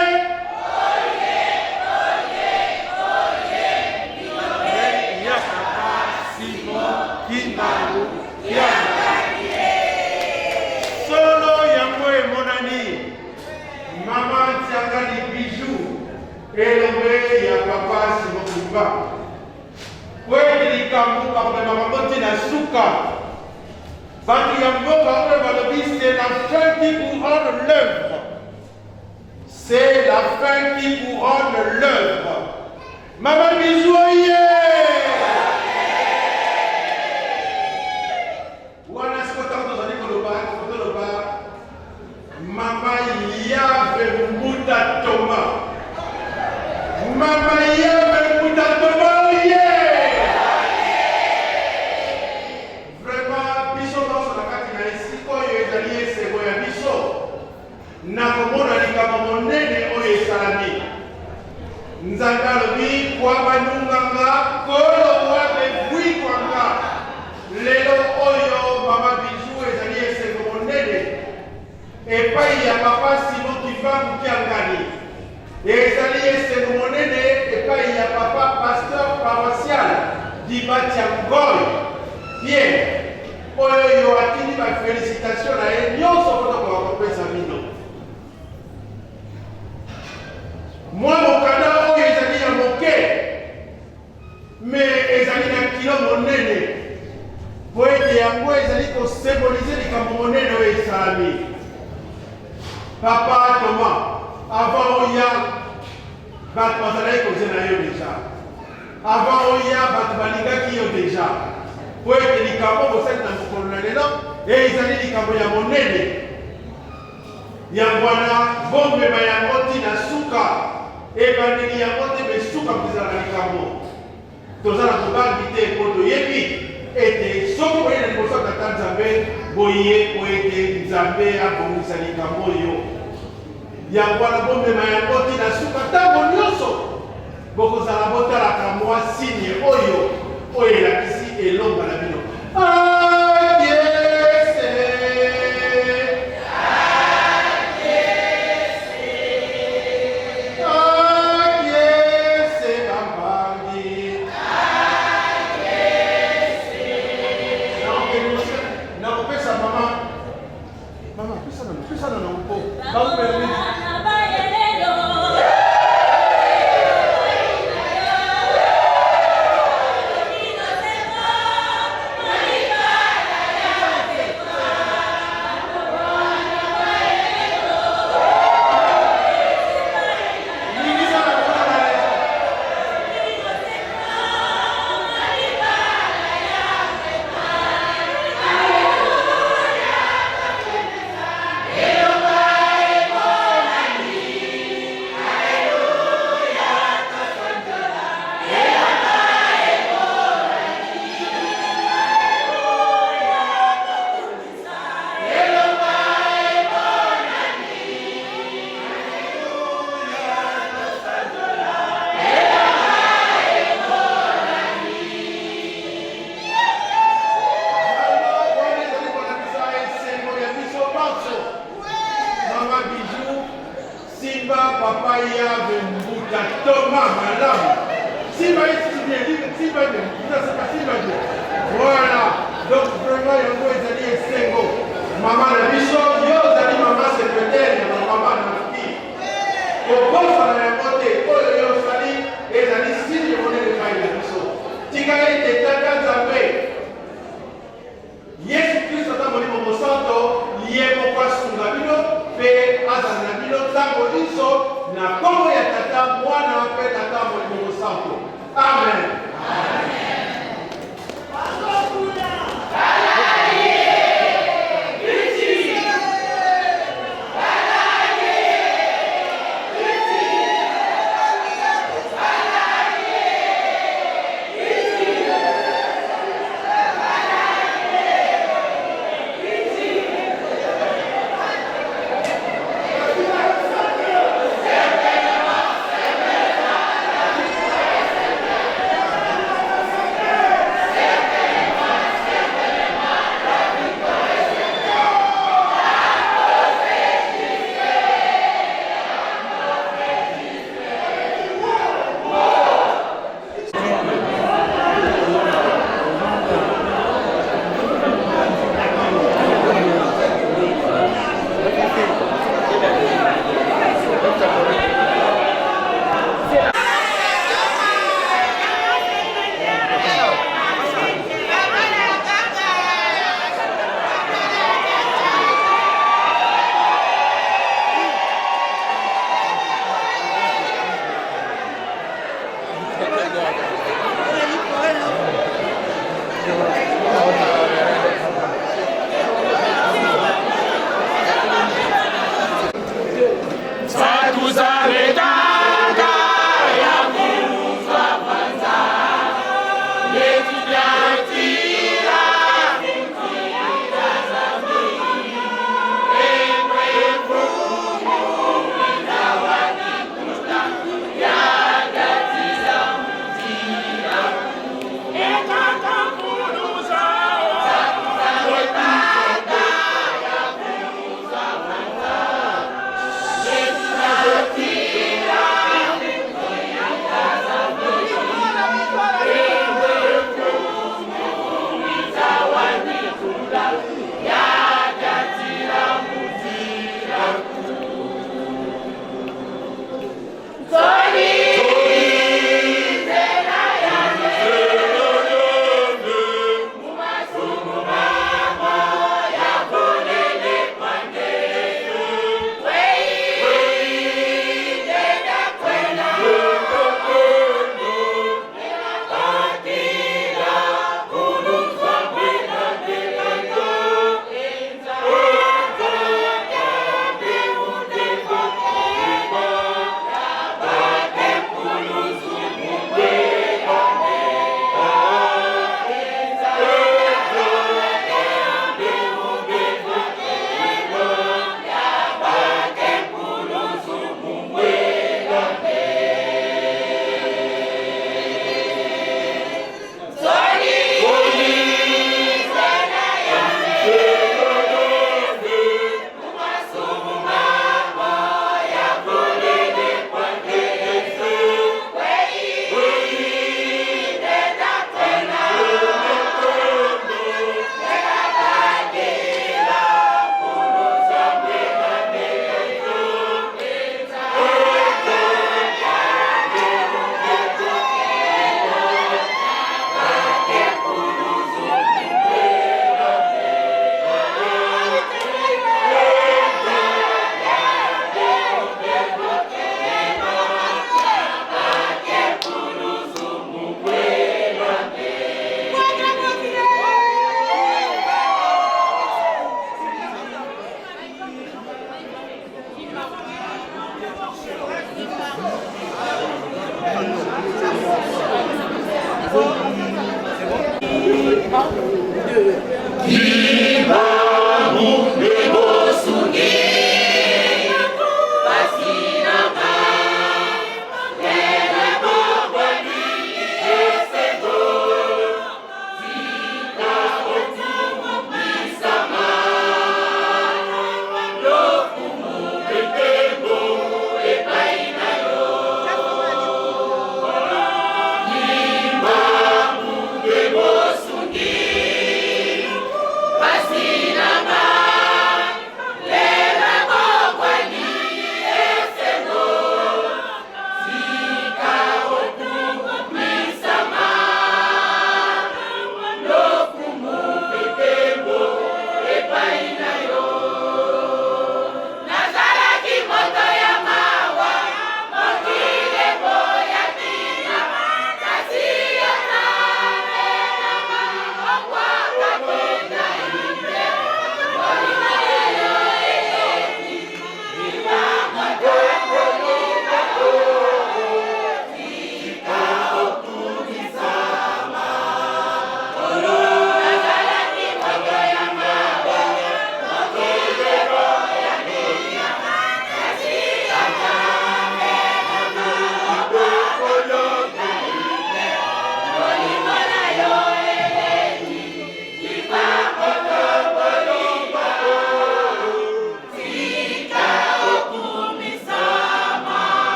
Solo yango emonani mama tiangani bijou elombe ya papa Simon kweli likambo bakomema bango ntina suka bato ya mboka oyo balobi c'est la fin qui couronne l'œuvre, c'est la fin qui couronne l'œuvre. Mama bijou oye! Mama Yave Mouta Thomas. Mama Yave Mouta Thomas, yeah! Vraiment, biso dans la carte na esiko yo ezali eseko ya biso. Na komona likambo monene oyo esalami. Nzambe alobi kwa banunganga kolo wabe bwi kwanga. Lelo oyo mama bijou ezali eseko monene. Epai ya papa Simon Kivangu Kiangani ezali esengo monene epai ya papa pasteur paroissial Dibati Ngoy Pierre oyo yo atindi ba félicitation na ye nyonso mpona kokopesa bino mwa mokanda oyo ezali ya moke me ezali na kilo monene po ete yango ezali kosymbolize likambo monene oyo esalami. Papa Thomas, avant Oya, bat bazalaki kozela yo déjà. Avant Oya, bat balingaki yo déjà. Po ete likambo bosali na mokolo na lelo, ezali likambo ya monene. Yango wana bomema yango ntina suka, ebandeli yango te besuka kozala na likambo. Toza na kobangi te po toyebi ete soki boye na liboso ya tata Nzambe boye po ete Nzambe abongisa likambo oyo. Yango wana bomema yango ntina suka ntango nyonso bokozala botalaka mwa signe oyo elakisi elonga na bino. Voilà, donc vraiment il y a un peu de maman la biso, yo zali maman secrétaire, maman na fille. Au bout ça na côté, na kombo ya Tata, Mwana mpe Tata Molimo Santo. Amen.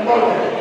mbote.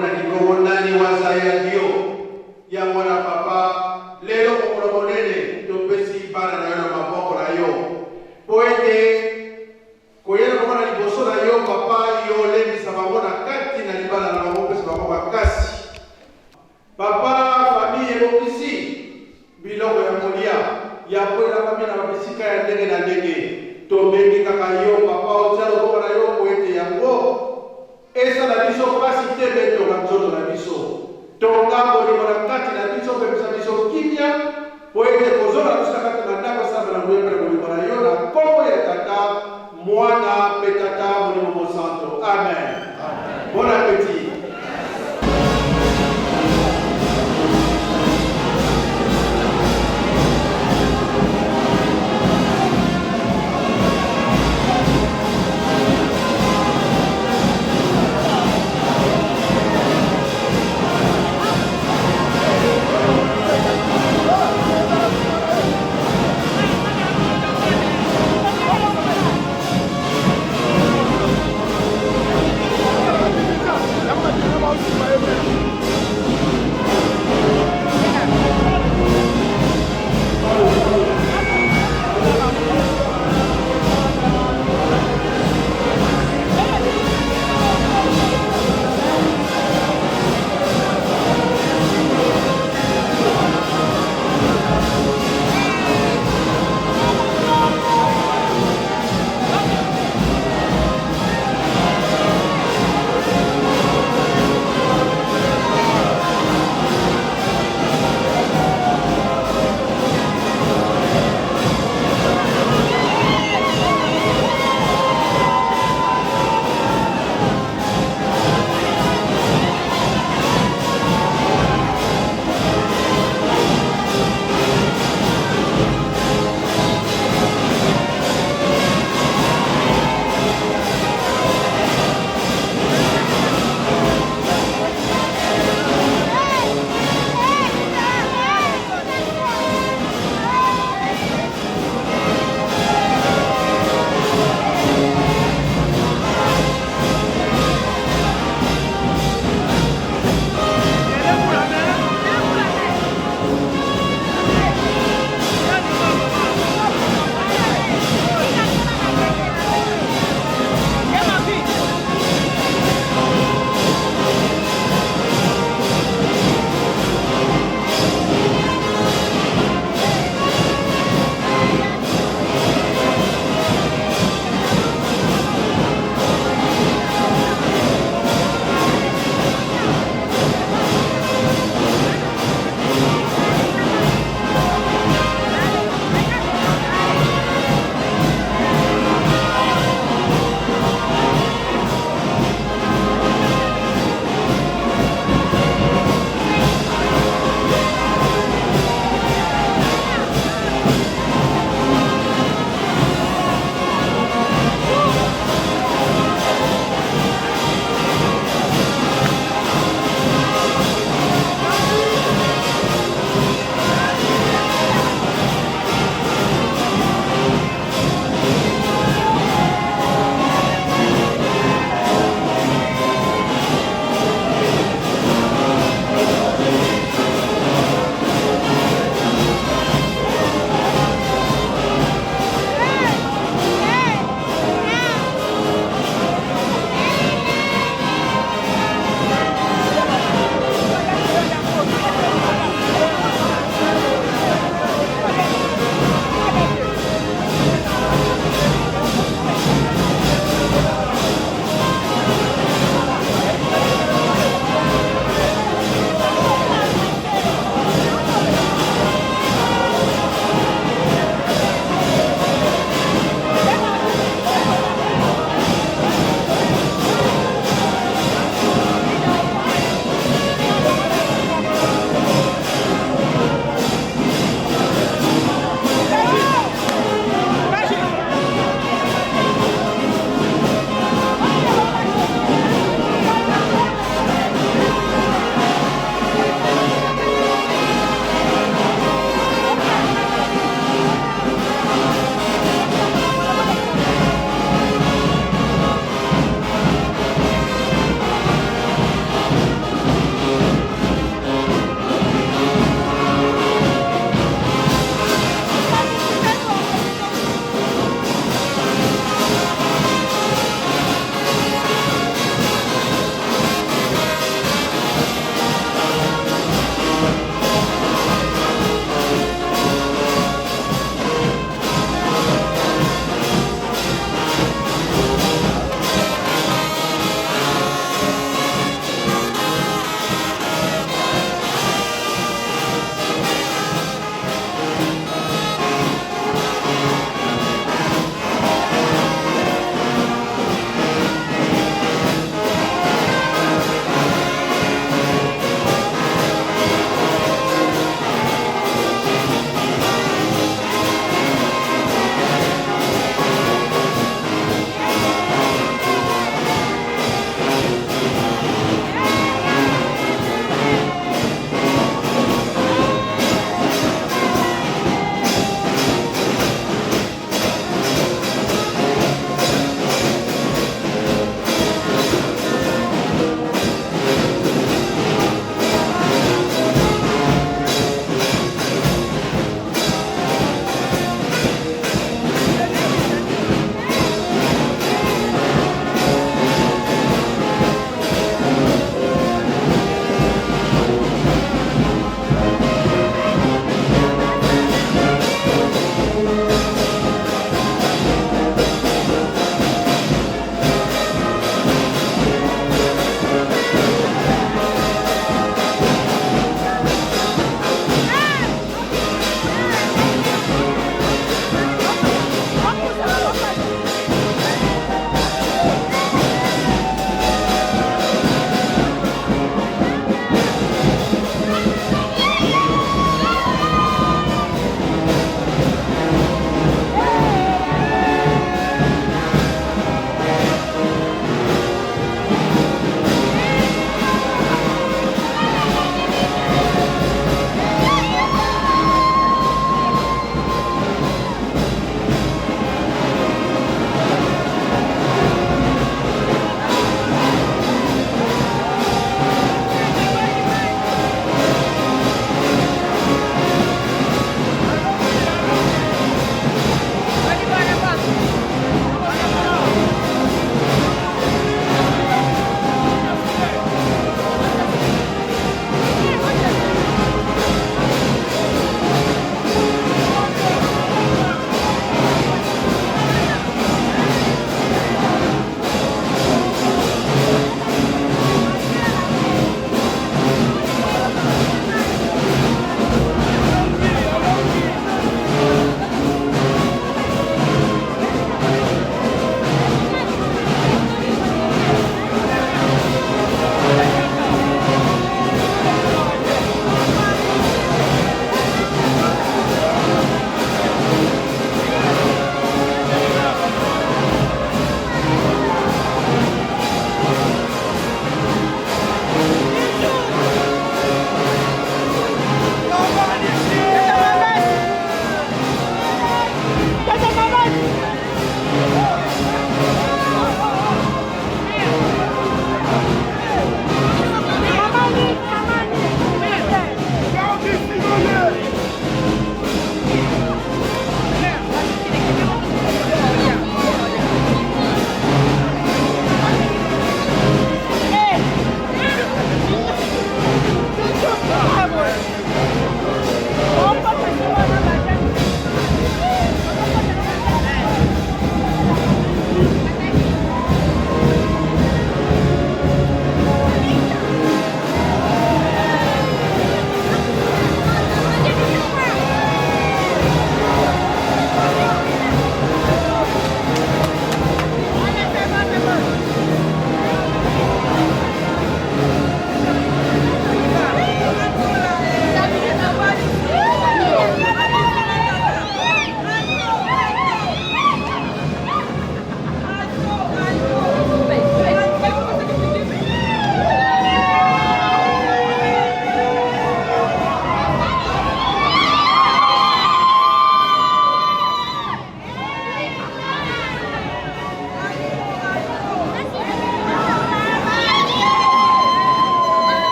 na kikongo nani wazaya dio ya mwana papa lelo mokolo monene topesi bana na yo na maboko na yo po ete koyela komona liboso na yo papa yo olendisa bango na kati na libala na bango opesa bango makasi papa famille ebokisi biloko ya kolia ya kwelakami na babisika ya ndenge na ndenge tobengi kaka yo papa otia loboko na yo po ete yango esala biso pasi te betonga nzoto na biso tonga bolingo na kati na biso pepesa biso kimia po ete kozonga biso kati na ndako esambela ngoyembela bolingo na yo na nkombo ya tata mwana mpe tata molimo mosanto amen. Bon appétit.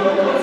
Amen.